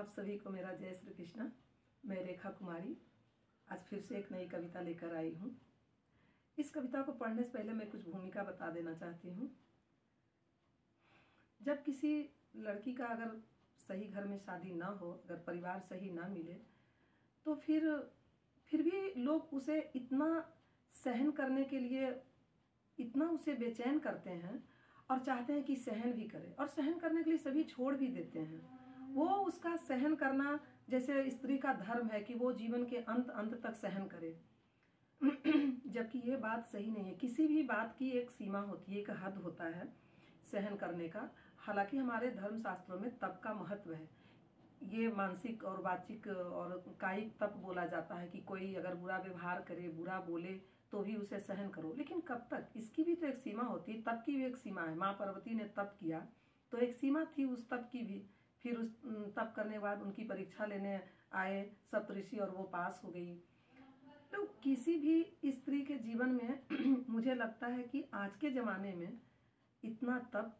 आप सभी को मेरा जय श्री कृष्ण। मैं रेखा कुमारी आज फिर से एक नई कविता लेकर आई हूँ। इस कविता को पढ़ने से पहले मैं कुछ भूमिका बता देना चाहती हूँ। जब किसी लड़की का अगर सही घर में शादी ना हो, अगर परिवार सही ना मिले, तो फिर भी लोग उसे इतना सहन करने के लिए इतना उसे बेचैन करते हैं और चाहते हैं कि सहन भी करे, और सहन करने के लिए सभी छोड़ भी देते हैं। वो उसका सहन करना जैसे स्त्री का धर्म है कि वो जीवन के अंत तक सहन करे, जबकि ये बात सही नहीं है। किसी भी बात की एक सीमा होती है, एक हद होता है सहन करने का। हालांकि हमारे धर्म शास्त्रों में तप का महत्व है। ये मानसिक और वाचिक और कायिक तप बोला जाता है कि कोई अगर बुरा व्यवहार करे, बुरा बोले, तो भी उसे सहन करो। लेकिन कब तक? इसकी भी तो एक सीमा होती है। तप की भी एक सीमा है। माँ पार्वती ने तप किया तो एक सीमा थी उस तप की भी। फिर उस तप करने के बाद उनकी परीक्षा लेने आए सप्तऋषि और वो पास हो गई। तो किसी भी स्त्री के जीवन में मुझे लगता है कि आज के ज़माने में इतना तप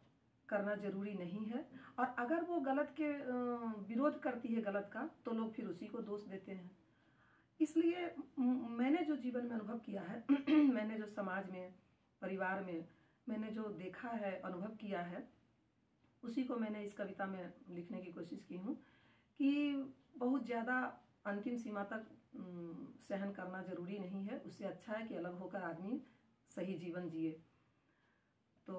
करना जरूरी नहीं है। और अगर वो गलत के विरोध करती है गलत का, तो लोग फिर उसी को दोष देते हैं। इसलिए मैंने जो जीवन में अनुभव किया है मैंने जो समाज में, परिवार में मैंने जो देखा है, अनुभव किया है, उसी को मैंने इस कविता में लिखने की कोशिश की हूँ कि बहुत ज़्यादा अंतिम सीमा तक सहन करना जरूरी नहीं है। उससे अच्छा है कि अलग होकर आदमी सही जीवन जिए। तो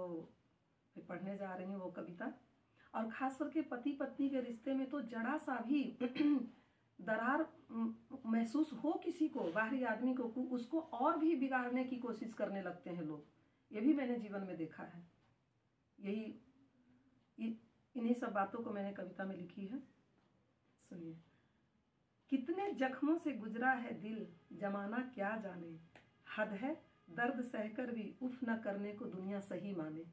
मैं पढ़ने जा रही हूँ वो कविता। और खास करके पति पत्नी के रिश्ते में तो जरा सा भी दरार महसूस हो किसी को, बाहरी आदमी को, उसको और भी बिगाड़ने की कोशिश करने लगते हैं लोग। ये भी मैंने जीवन में देखा है। इन्हीं सब बातों को मैंने कविता में लिखी है। सुनिए। कितने जख्मों से गुजरा है दिल, जमाना क्या जाने। हद है दर्द सहकर भी उफ न करने को दुनिया सही माने।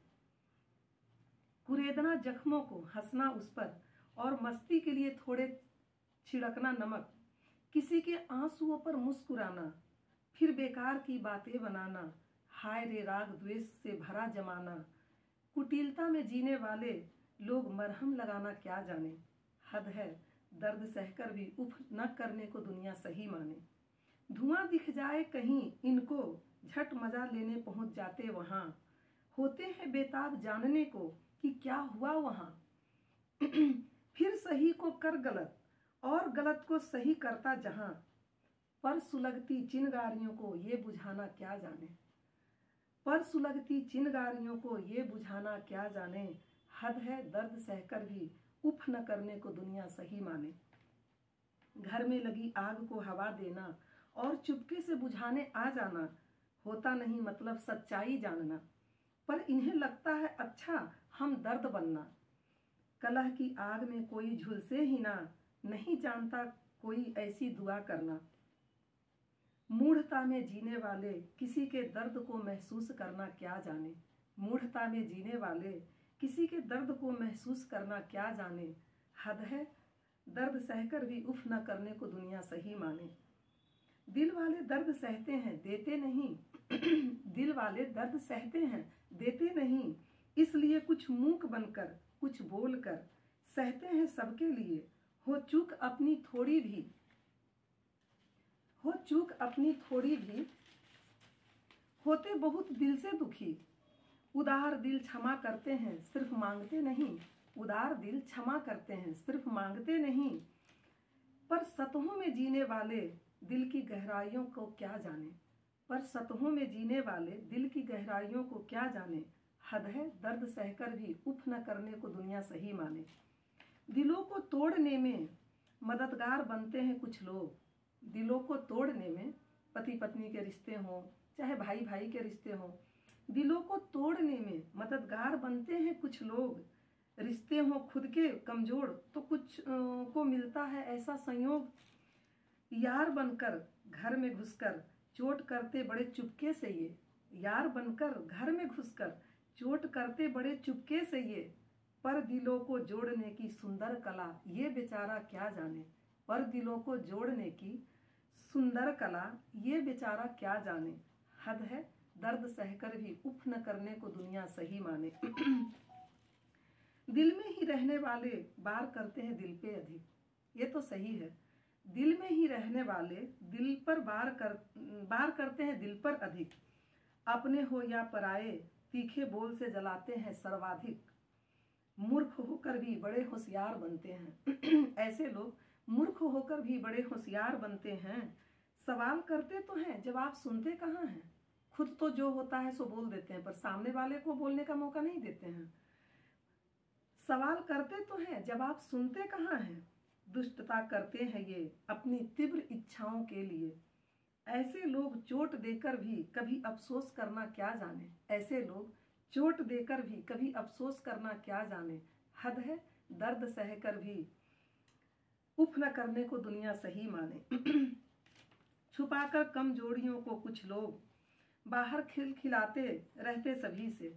कुरेदना जख्मों को, हंसना उस पर, और मस्ती के लिए थोड़े छिड़कना नमक। किसी के आंसुओं पर मुस्कुराना, फिर बेकार की बातें बनाना। हाय रे राग द्वेष से भरा जमाना। कुटिलता में जीने वाले लोग मरहम लगाना क्या जाने। हद है दर्द सहकर भी उफ न करने को दुनिया सही माने। धुआं दिख जाए कहीं इनको, झट मजा लेने पहुंच जाते वहां। होते हैं बेताब जानने को कि क्या हुआ वहां। फिर सही को कर गलत और गलत को सही करता जहां। पर सुलगती चिनगारियों को ये बुझाना क्या जाने। पर सुलगती चिनगारियों को ये बुझाना क्या जाने। हद है दर्द सहकर भी उफ न करने को दुनिया सही माने। घर में लगी आग को हवा देना और चुपके से बुझाने आ जाना, होता नहीं मतलब सच्चाई जानना। पर इन्हें लगता है अच्छा हम दर्द बनना। कलह की आग में कोई झुलसे ही ना, नहीं जानता कोई ऐसी दुआ करना। मूढ़ता में जीने वाले किसी के दर्द को महसूस करना क्या जाने। मूढ़ता में जीने वाले किसी के दर्द को महसूस करना क्या जाने। हद है दर्द सहकर भी उफ न करने को दुनिया सही माने। दिल वाले दर्द सहते हैं देते नहीं दिल वाले दर्द सहते हैं देते नहीं। इसलिए कुछ मूक बनकर, कुछ बोलकर सहते हैं सबके लिए। हो चूक अपनी थोड़ी भी, हो चूक अपनी थोड़ी भी, होते बहुत दिल से दुखी। उदार दिल क्षमा करते हैं सिर्फ मांगते नहीं। उदार दिल क्षमा करते हैं सिर्फ मांगते नहीं। पर सतहों में जीने वाले दिल की गहराइयों को क्या जाने। पर सतहों में जीने वाले दिल की गहराइयों को क्या जाने। हद है दर्द सहकर भी उफ न करने को दुनिया सही माने। दिलों को तोड़ने में मददगार बनते हैं कुछ लोग। दिलों को तोड़ने में, पति पत्नी के रिश्ते हों चाहे भाई भाई के रिश्ते हों, दिलों को तोड़ने में मददगार बनते हैं कुछ लोग। रिश्ते हों खुद के कमजोर तो कुछ को मिलता है ऐसा संयोग। यार बनकर घर में घुसकर चोट करते बड़े चुपके से ये। यार बनकर घर में घुसकर चोट करते बड़े चुपके से ये। पर दिलों को जोड़ने की सुंदर कला ये बेचारा क्या जाने। पर दिलों को जोड़ने की सुंदर कला ये बेचारा क्या जाने। हद है दर्द सहकर भी उफ न करने को दुनिया सही माने। दिल में ही रहने वाले बार करते हैं दिल पे अधिक। ये तो सही है। दिल में ही रहने वाले दिल पर बार करते हैं दिल पर अधिक। अपने हो या पराए तीखे बोल से जलाते हैं सर्वाधिक। मूर्ख होकर भी बड़े होशियार बनते हैं। ऐसे लोग मूर्ख होकर भी बड़े होशियार बनते हैं। सवाल करते तो हैं, जवाब सुनते कहाँ हैं। खुद तो जो होता है सो बोल देते हैं, पर सामने वाले को बोलने का मौका नहीं देते हैं। सवाल करते तो हैं, जवाब सुनते कहाँ हैं। दुष्टता करते हैं ये अपनी तीव्र इच्छाओं के लिए। ऐसे लोग चोट देकर भी कभी अफसोस करना क्या जाने। ऐसे लोग चोट देकर भी कभी अफसोस करना क्या जाने। हद है दर्द सहकर भी उफ न करने को दुनिया सही माने। छुपाकर कमजोरियों को कुछ लोग बाहर खिलखिलाते रहते सभी से।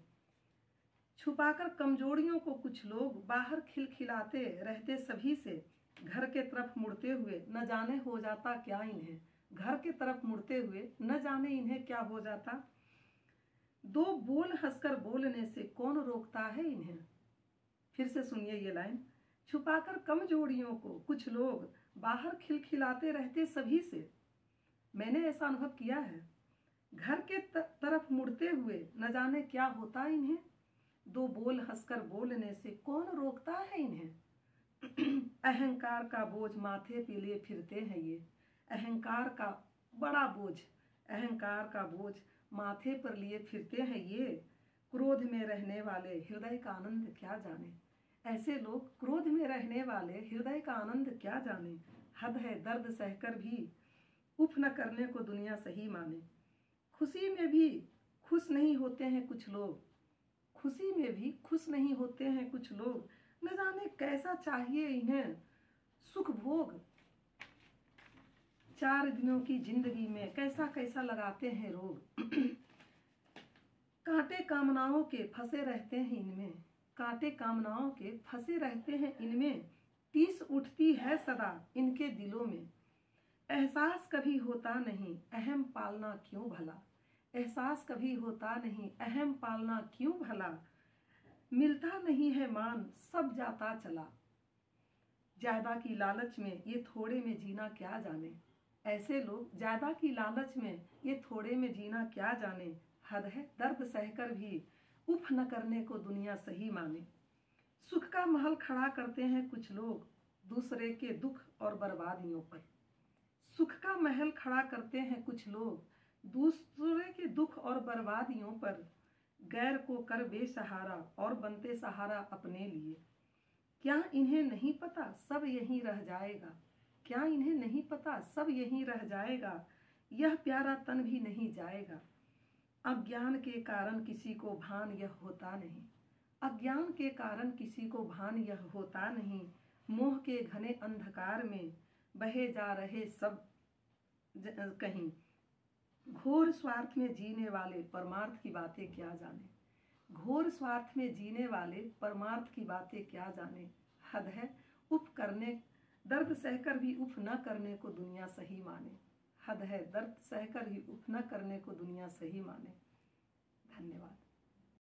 छुपाकर कमजोरियों को कुछ लोग बाहर खिलखिलाते रहते सभी से। घर के तरफ मुड़ते हुए न जाने हो जाता क्या इन्हें। घर के तरफ मुड़ते हुए न जाने इन्हें क्या हो जाता। दो बोल हंसकर बोलने से कौन रोकता है इन्हें। फिर से सुनिए ये लाइन। छुपाकर कमजोरियों को कुछ लोग बाहर खिलखिलाते रहते सभी से। मैंने ऐसा अनुभव किया है। घर के तरफ मुड़ते हुए न जाने क्या होता इन्हें। दो बोल हंसकर बोलने से कौन रोकता है इन्हें। अहंकार का बोझ माथे पे लिए फिरते हैं ये। अहंकार का बड़ा बोझ, अहंकार का बोझ माथे पर लिए फिरते हैं ये। क्रोध में रहने वाले हृदय का आनंद क्या जाने। ऐसे लोग क्रोध में रहने वाले हृदय का आनंद क्या जाने। हद है दर्द सहकर भी उफ न करने को दुनिया सही माने। खुशी में भी खुश नहीं होते हैं कुछ लोग। खुशी में भी खुश नहीं होते हैं कुछ लोग। न जाने कैसा चाहिए इन्हें सुख भोग। 4 दिनों की जिंदगी में कैसा कैसा लगाते हैं रोग। कांटे कामनाओं के फंसे रहते हैं इनमें। कांटे कामनाओं के फंसे रहते हैं इनमें। टीस उठती है सदा इनके दिलों में। एहसास कभी होता नहीं अहम पालना क्यों भला। एहसास कभी होता नहीं अहम पालना क्यों भला। मिलता नहीं है मान सब जाता चला। ज्यादा की लालच में ये थोड़े में जीना क्या जाने। ऐसे लोग ज्यादा की लालच में ये थोड़े में जीना क्या जाने। हद है दर्द सहकर भी उफ न करने को दुनिया सही माने। सुख का महल खड़ा करते हैं कुछ लोग दूसरे के दुख और बर्बादियों पर। सुख का महल खड़ा करते हैं कुछ लोग दूसरे के दुख और बर्बादियों पर। गैर को कर बेसहारा और बनते सहारा अपने लिए। क्या इन्हें नहीं पता सब यहीं रह जाएगा। क्या इन्हें नहीं पता सब यहीं रह जाएगा। यह प्यारा तन भी नहीं जाएगा। अज्ञान के कारण किसी को भान यह होता नहीं। अज्ञान के कारण किसी को भान यह होता नहीं। मोह के घने अंधकार में बहे जा रहे सब कहीं। घोर स्वार्थ में जीने वाले परमार्थ की बातें क्या जाने। घोर स्वार्थ में जीने वाले परमार्थ की बातें क्या जाने। हद है उफ करने दर्द सहकर भी उफ न करने को दुनिया सही माने। हद है दर्द सहकर ही उफ न करने को दुनिया सही माने। धन्यवाद।